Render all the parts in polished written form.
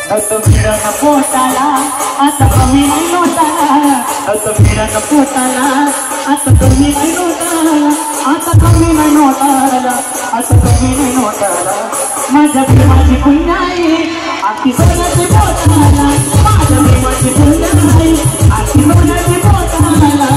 मिळन पोटाला आता कमी नाही नोटाला मिळन पोटाला आता कमी नाही नोटाला आता कमी नाही नोटाला आता कमी नाही नोटाला माझ्या प्रेमाची पुण्याई आती सोन्याची पोटाला माझ्या प्रेमाची पुण्याई आती सोन्याची पोटाला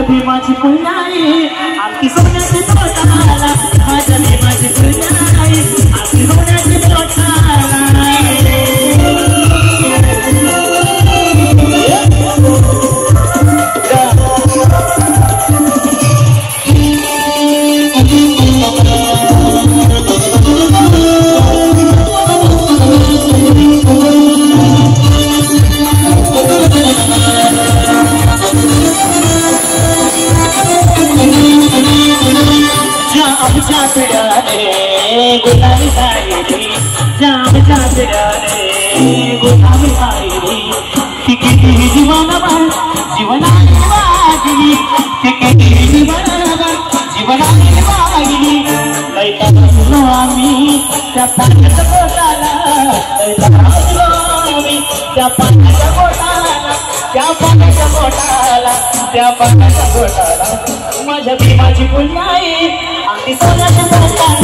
भीमाची पुण्याई आमची सोन्याची पोटाला माझ्या भीमाची पुण्याई आमची सोन्याची पोटाला गुलाबी सायरी जामच्या पिराने गुलाबी सायरी किती जीवना जीवनाने वागली किती जीवनाने वागली लैता बसलो आम्ही त्या पाण्याच्या पोटाला लैता बसलो आम्ही त्या पाण्याच्या पोटाला त्या पाण्याच्या पोटाला त्या पाण्याच्या पोटाला माझ्या भीमाची पुण्याई आमची सोन्याची पोटाला